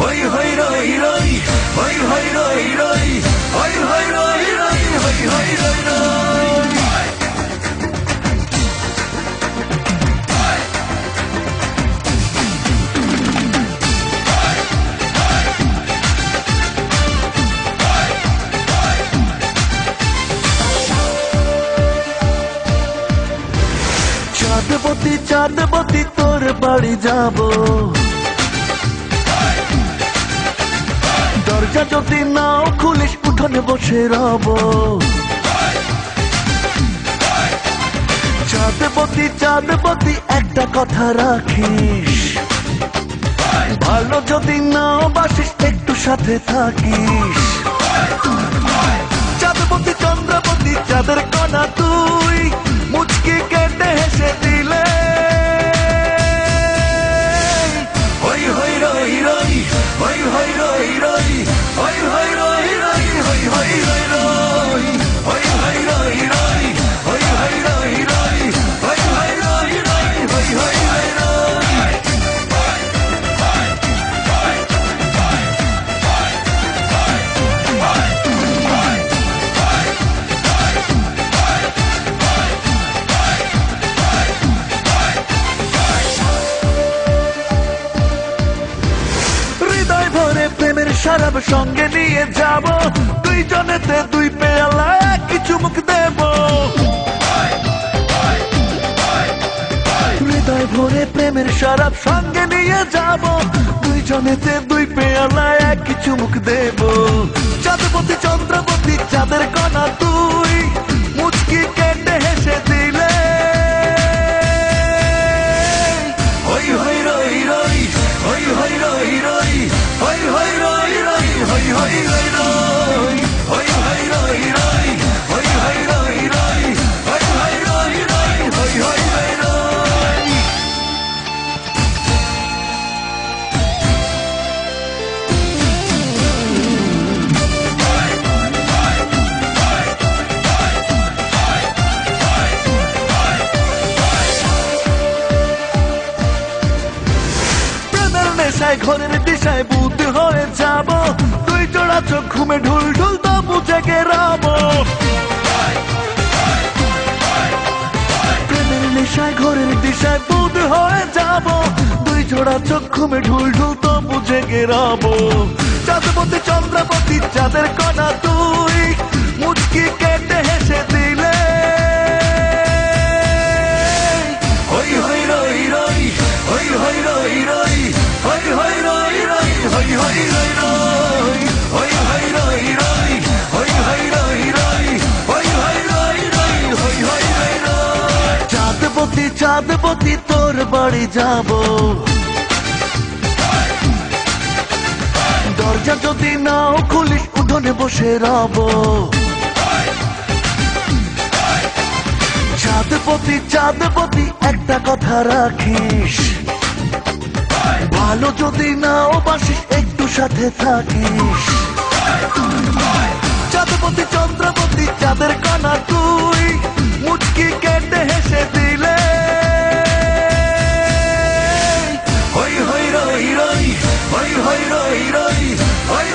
হই হই রই রই, হই হই রই রই, হই হই রই রই, হই হই রই রই। চাঁদবতী চাঁদবতী তোর বাড়ি যাব, দরজা যদি নাও খুলিস উঠোনে বসে রব। চাঁদবতী চাঁদবতী একটা কথা রাখিস, ভালো যদি নাও বাসিস একটু সাথে থাকিস। চাঁদবতী চন্দ্রবতী চাঁদের কণা তুই, মুচকি কেটে হেসে দিলে হই হই রই রই, হই হই রই রই, হই হই রই রই, হই হই রই রই, হই হই রই রই, হই হই রই রই, হই হই রই রই, হই হই রই রই। প্রেমের শরাব সঙ্গে নিয়ে যাব, দুইজনেতে দুই পেয়ালা কি চুমুক দেব। হৃদয় ভরে প্রেমের শরাব সঙ্গে নিয়ে যাব, দুইজনেতে দুই পেয়ালা কি চুমুক দেব। চাঁদবতী চন্দ্রবতী চাঁদের কণা তুই, মুচকি কেটে হেসে দিলে হই হই রই রই, হই হই রই রই, হই হই রই রই, হই হই রই রই, হই হই রই রই, হই হই রই রই, হই হই রই রই, হই হই রই রই। প্রেমের নেশায় ঘরের দিশায় বুদ্ধ হয়ে যাব, তুই জোড়া চোখ ঘুমে ঢুল ঢুল তবু জেগে রব। প্রেমের নেশায় ঘরের দিশায় বুদ্ধ হয়ে যাব, দুই জোড়া চোখ ঘুমে ঢুল ঢুল তবু জেগে রব। চাঁদবতী চন্দ্রবতী চাঁদের কণা তুই, মুচকি কেটে হেসে দিলে হই হই রই রই, হই হই রই রই, হই হই রই রই, হই হই রই রই, হই হই রই রই, হই হই রই রই, হই হই রই রই, হই হই রই রই। চাঁদবতী চাঁদবতী তোর বাড়ি যাব, দরজা যদি নাও খুলিস উঠোনে বসে রব। চাঁদবতী চাঁদবতী একটা কথা রাখিস, ভালো যদি নাও বাসিস একটু সাথে থাকিস। চাঁদবতী চন্দ্রবতী চাঁদের কণা তুই, মুচকি কেটে হেসে দিলে হই হই রই রই, হই হই রই রই, হই